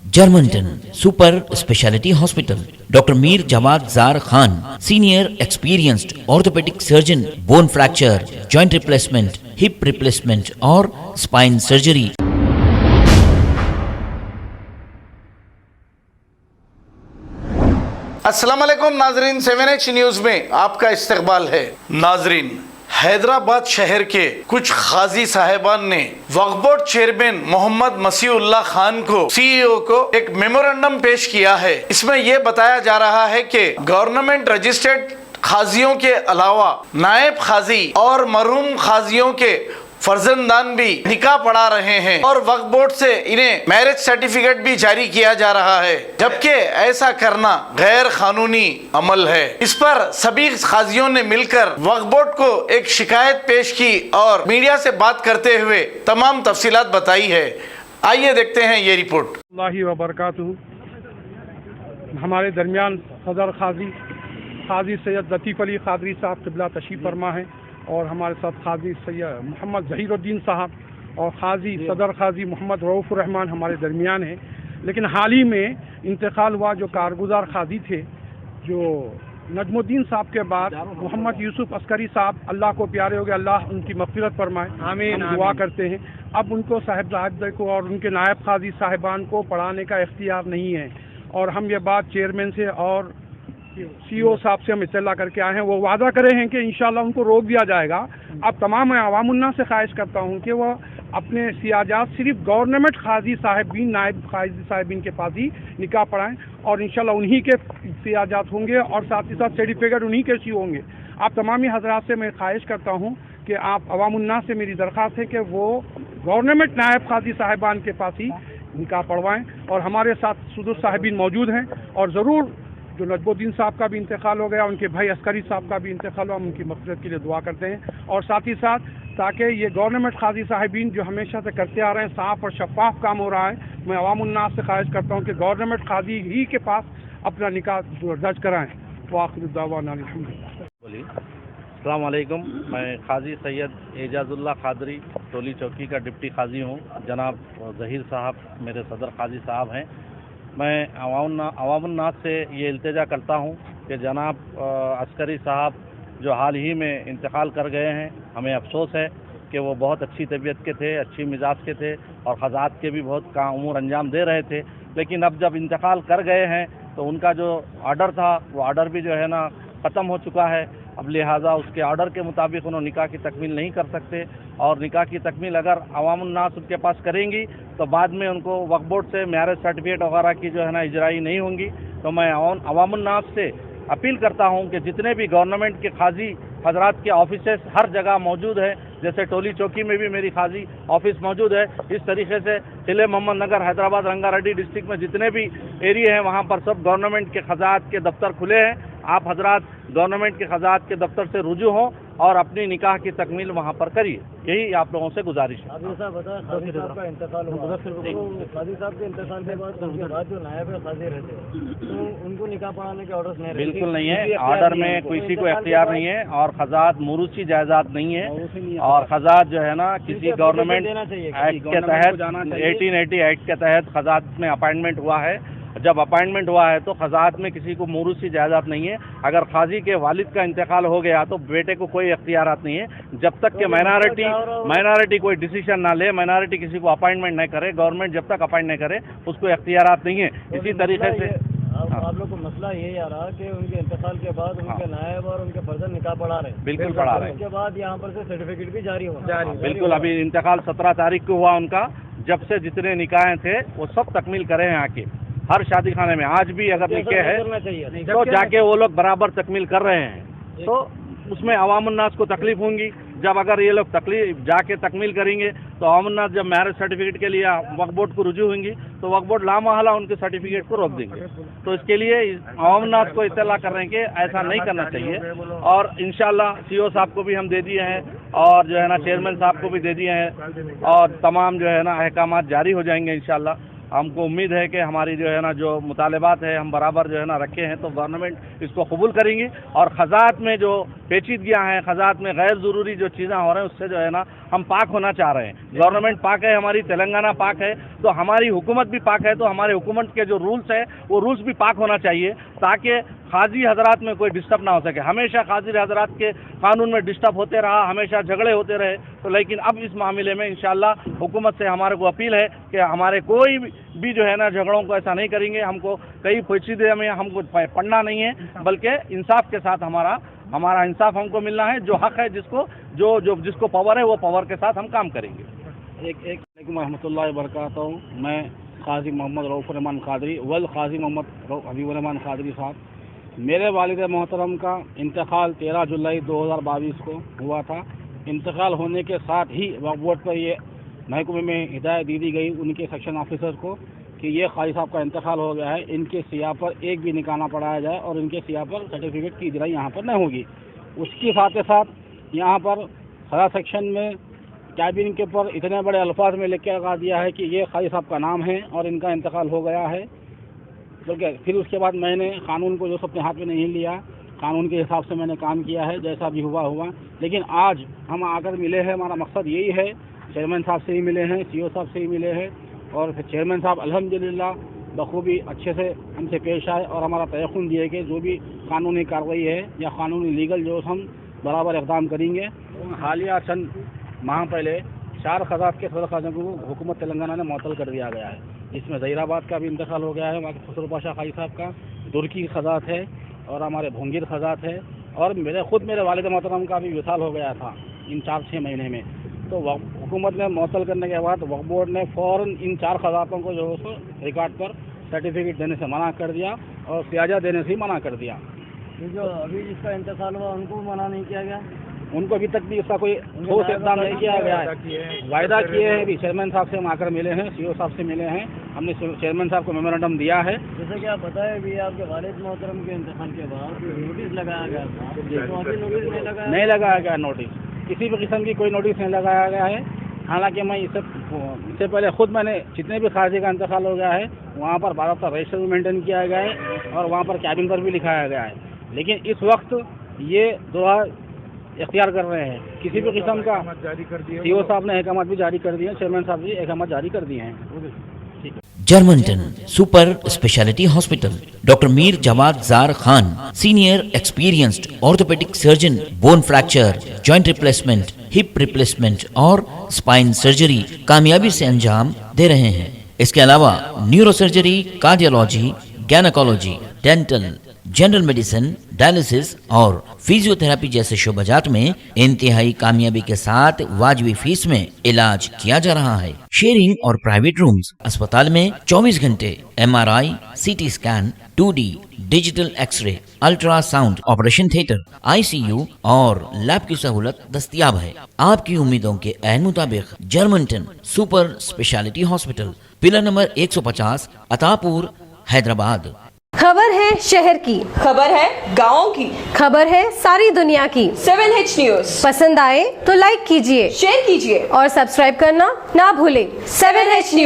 Germantown Super Speciality Hospital. Dr. Mir Jawad Zar Khan, senior experienced orthopedic surgeon, bone fracture, joint replacement, hip replacement or spine surgery. अस्सलाम वालेकुम नाजरीन, 7H news में आपका इस्तकबाल है। नाजरीन, हैदराबाद शहर के कुछ खाजी साहिबान ने वक्फ बोर्ड चेयरमैन मोहम्मद मसीहुल्लाह खान को CEO को एक मेमोरेंडम पेश किया है। इसमें यह बताया जा रहा है कि गवर्नमेंट रजिस्टर्ड खाजियों के अलावा नायब खाजी और मरहूम खाजियों के फर्जंदान भी निकाह पढ़ा रहे हैं और वक्फ बोर्ड से इन्हें मैरिज सर्टिफिकेट भी जारी किया जा रहा है, जबकि ऐसा करना गैर कानूनी अमल है। इस पर सभी खाजियों ने मिलकर वक्फ बोर्ड को एक शिकायत पेश की और मीडिया से बात करते हुए तमाम तफसीलात बताई है। आइए देखते हैं ये रिपोर्ट। अल्लाह व बरकातहू। हमारे दरमियान सदर खाजी सैयद लतीफ़ अली कादरी साहब क़िबला तशरीफ़ फरमा है और हमारे साथ खाजी सैयद मोहम्मद ज़हीरुद्दीन साहब और खाजी सदर खाजी मोहम्मद रऊफ़ुर रहमान हमारे दरमियान हैं। लेकिन हाल ही में इंतकाल हुआ जो कारगुजार खाजी थे, जो नजमुद्दीन साहब के बाद मोहम्मद यूसुफ अस्करी साहब, अल्लाह को प्यारे हो गए, अल्लाह उनकी मग़फ़िरत फरमाए, आमीन। हम दुआ करते हैं। अब उनको साहिबजादे को और उनके नायब खाजी साहिबान को पढ़ाने का इख्तियार नहीं है और हम ये बात चेयरमैन से और CEO साहब से हम इत्तला करके आए हैं। वो वादा करे हैं कि इंशाल्लाह उनको रोक दिया जाएगा। अब तमाम अवामुन्नास से ख्वाहिश करता हूँ कि वह अपने सियाजात सिर्फ गवर्नमेंट खाजी साहिबीन, नायब खाजी साहिबीन के पास ही निकाह पढ़ाएँ और इंशाल्लाह उन्हीं के सियाजात होंगे और साथ ही साथ सर्टिफिकेट उन्हीं के CO होंगे। आप तमामी हजरात से मैं ख्वाहिश करता हूँ कि आप अवामुन्नास से मेरी दरख्वास्त है कि वो गवर्नमेंट नायब खाजी साहिबान के पास ही निकाह पढ़वाएँ और हमारे साथ सुदूर साहिबीन मौजूद हैं और ज़रूर जो नजमुद्दीन साहब का भी इंतकाल हो गया, उनके भाई अस्करी साहब का भी इंतकाल हुआ, हम उनकी मग़फ़िरत के लिए दुआ करते हैं और साथ ही साथ ताकि ये गवर्नमेंट खाजी साहिबीन जो हमेशा से करते आ रहे हैं, साफ़ और शफ़ाफ़ काम हो रहा है, मैं अवामुन्नास से ख्वाहिश करता हूँ कि गवर्नमेंट खाजी ही के पास अपना निकाह दर्ज कराएँ। वो आखिर दावाना अल्हम्दुलिल्लाह। बोलिए। अस्सलाम वालेकुम, मैं खाजी सैयद एजाजुल्लाह कादरी टोली चौकी का डिप्टी खाजी हूँ। जनाब ज़हीर साहब मेरे सदर खाजी साहब हैं। मैं अवामुन्नास से ये इल्तिजा करता हूँ कि जनाब अस्करी साहब जो हाल ही में इंतकाल कर गए हैं, हमें अफसोस है कि वो बहुत अच्छी तबीयत के थे, अच्छी मिजाज के थे और ख़ज़ात के भी बहुत काम उमूर अंजाम दे रहे थे। लेकिन अब जब इंतकाल कर गए हैं तो उनका जो ऑर्डर था वो ऑर्डर भी जो है ना ख़त्म हो चुका है। अब लिहाजा उसके ऑर्डर के मुताबिक उन्होंने निकाह की तकमील नहीं कर सकते और निकाह की तकमील अगर अवामुन्नास उनके पास करेंगी तो बाद में उनको वक्फ बोर्ड से मैरिज सर्टिफिकेट वगैरह की जो है ना इजराई नहीं होंगी। तो मैं अवामुन्नास से अपील करता हूं कि जितने भी गवर्नमेंट के खाजी हजरात के ऑफिसेस हर जगह मौजूद है, जैसे टोली चौकी में भी मेरी खाजी ऑफिस मौजूद है, इस तरीके से किले मोहम्मद नगर हैदराबाद रंगारेड्डी डिस्ट्रिक्ट में जितने भी एरिया हैं वहाँ पर सब गवर्नमेंट के खजात के दफ्तर खुले हैं। आप हजरात गवर्नमेंट के खजात के दफ्तर से रुजू हों और अपनी निकाह की तकमील वहाँ पर करिए, यही आप लोगों से गुजारिश है। खाजी साहब का इंतकाल हुआ, खाजी साहब के इंतकाल के बाद उनके बाद जो नायब खाजी रहते तो उनको निकाह पढ़ाने के ऑर्डर नहीं, बिल्कुल नहीं है। ऑर्डर में किसी को इख्तियार नहीं है और खजात मुरूसी जायदाद नहीं है और खजात जो है ना किसी गवर्नमेंट एक्ट के तहत 1880 एक्ट के तहत खजात में अपॉइंटमेंट हुआ है। जब अपॉइंटमेंट हुआ है तो खजात में किसी को मुरूसी जायदाद नहीं है। अगर खाजी के वालिद का इंतकाल हो गया तो बेटे को कोई इख्तियारात नहीं है जब तक कि माइनॉरिटी कोई डिसीजन ना ले, माइनॉरिटी किसी को अपॉइंटमेंट नहीं करे, गवर्नमेंट जब तक अपॉइंट नहीं करे उसको इख्तियारात नहीं है। इसी तरीके से आप लोग को मसला यही आ रहा कि उनके इंतकाल के बाद उनके नायब और उनके फर्जंद निकाह पढ़ा रहे, बिल्कुल पढ़ा रहे, उसके बाद यहाँ पर से सर्टिफिकेट भी जारी हो बिल्कुल। अभी इंतकाल 17 तारीख को हुआ उनका। जब से जितने निकाहें थे वो सब तकमील करे हैं आके हर शादी खाने में। आज भी अगर निकाह है तो जाके वो लोग बराबर तकमील कर रहे हैं, तो उसमें अवामुन्नास को तकलीफ होंगी। जब अगर ये लोग जाके तकमील करेंगे तो अवामुन्नास जब मैरिज सर्टिफिकेट के लिए वक्फ बोर्ड को रुजू होंगी तो वक्फ बोर्ड लामहला उनके सर्टिफिकेट को रोक देंगे। तो इसके लिए अवामुन्नास को इत्तला कर रहे हैं कि ऐसा नहीं करना चाहिए और इंशाल्लाह CEO साहब को भी हम दे दिए हैं और जो है ना चेयरमैन साहब को भी दे दिए हैं और तमाम जो है ना अहकामात जारी हो जाएंगे इंशाल्लाह। हमको उम्मीद है कि हमारी जो है ना जो मुतालबात है हम बराबर जो है ना रखे हैं, तो गवर्नमेंट इसको कबूल करेंगी। और खजात में जो पेचीदगियाँ हैं, खजात में गैर ज़रूरी जो चीज़ें हो रहे हैं, उससे जो है ना हम पाक होना चाह रहे हैं। गवर्नमेंट पाक है, हमारी तेलंगाना पाक है, तो हमारी हुकूमत भी पाक है, तो हमारे हुकूमत के जो रूल्स है वो रूल्स भी पाक होना चाहिए, ताकि काजी हजरात में कोई डिस्टर्ब ना हो सके। हमेशा काजी हजरात के कानून में डिस्टर्ब होते रहा, हमेशा झगड़े होते रहे, तो लेकिन अब इस मामले में इंशाअल्लाह हुकूमत से हमारे को अपील है कि हमारे कोई भी जो है ना झगड़ों को ऐसा नहीं करेंगे। हमको कई पेचीदे में हमको पढ़ना नहीं है, बल्कि इंसाफ के साथ हमारा इंसाफ हमको मिलना है। जो हक है, जिसको पावर है, वो पावर के साथ हम काम करेंगे। एक रहमतुल्लाहि व बरकातहू। मैं काजी मोहम्मद रऊफ रहमान कादरी वल काजी मोहम्मद हबीब रहमान कादरी साहब, मेरे वालिद मोहतरम का इंतकाल 13 जुलाई 2022 को हुआ था। इंतकाल होने के साथ ही वक्फ बोर्ड पर ये महकमे में हिदायत दी गई उनके सेक्शन ऑफिसर को कि ये काजी साहब का इंतकाल हो गया है, इनके सियाह पर एक भी निकाना पढ़ाया जाए और इनके सियाह पर सर्टिफिकेट की इजराई यहाँ पर न होगी। उसके साथ साथ यहाँ पर सरा सेक्शन में कैबिन के ऊपर इतने बड़े अल्फाज में लिख के लगा दिया है कि ये काजी साहब का नाम है और इनका इंतकाल हो गया है। तो फिर उसके बाद मैंने कानून को जो अपने हाथ में नहीं लिया, कानून के हिसाब से मैंने काम किया है, जैसा भी हुआ। लेकिन आज हम आकर मिले हैं, हमारा मकसद यही है, चेयरमैन साहब से ही मिले हैं, सीओ साहब से ही मिले हैं, और फिर चेयरमैन साहब अल्हम्दुलिल्लाह बखूबी अच्छे से हमसे पेश आए और हमारा तयक़ुन दिए कि जो भी कानूनी कार्रवाई है या कानूनी लीगल जो हम बराबर इक़दाम करेंगे। हालिया चंद माह पहले 4 खजात के सदर खाजों को हुकूमत तेलंगाना ने मुअत्तल कर दिया गया है। इसमें ज़हीराबाद का भी इंतकाल हो गया है, वहाँ के खुसरो पाशा काजी साहब का, दुर्की खजात है और हमारे भोंगिर खजात है, और मेरे वालिद मोहतरम का भी विसाल हो गया था इन 4-6 महीने में। तो हुकूमत ने मुअत्तल करने के बाद वक्फ बोर्ड ने फ़ौरन इन 4 खजातों को जो है रिकॉर्ड पर सर्टिफिकेट देने से मना कर दिया और सियाजा देने से ही मना कर दिया। ये जो अभी जिसका इंतकाल हुआ उनको मना नहीं किया गया? उनको अभी तक भी इसका कोई ठोस इक़दाम नहीं किया गया है। वायदा किए हैं, भी चेयरमैन साहब से हम आकर मिले हैं, सीओ साहब से मिले हैं, हमने चेयरमैन साहब को मेमोरेंडम दिया है। जैसे कि आप बताएं भी आपके वालिद मोहतरम के इंतकाल के बाद नोटिस लगाया गया था, तो अभी नोटिस नहीं लगाया गया नोटिस, किसी भी किस्म की कोई नोटिस नहीं लगाया गया है। हालांकि मैं इससे पहले खुद मैंने जितने भी खारजी का इंतकाल हो गया है वहाँ पर बाकायदा रजिस्टर भी मेंटेन किया गया है और वहाँ पर कैबिन पर भी लिखाया गया है। लेकिन इस वक्त ये दुआ इख्तियार कर रहे हैं, किसी भी किस्म का सीओ साहब ने अहकामात भी जारी कर दिए हैं, चेयरमैन साहब भी अहकामात जारी कर दिए हैं। जर्मनटन super speciality hospital, doctor Mir Jamat Zar Khan, senior experienced orthopaedic surgeon, bone fracture, joint replacement, hip replacement और स्पाइन सर्जरी कामयाबी से अंजाम दे रहे हैं। इसके अलावा neuro surgery, cardiology, gynaecology, dental, general medicine, dialysis और फिजियोथेरेपी जैसे शोबाजात में इंतहाई कामयाबी के साथ वाजिबी फीस में इलाज किया जा रहा है। शेयरिंग और प्राइवेट रूम्स, अस्पताल में 24 घंटे MRI, CT scan, 2D digital x ray, ultrasound, operation theatre, ICU और लैब की सहूलत दस्तयाब है। आपकी उम्मीदों के ऐन मुताबिक Germanten super speciality hospital, pillar number 150, Attapur, Hyderabad. खबर है शहर की, खबर है गाँव की, खबर है सारी दुनिया की। 7H न्यूज पसंद आए तो लाइक कीजिए, शेयर कीजिए और सब्सक्राइब करना ना भूलें। 7H news.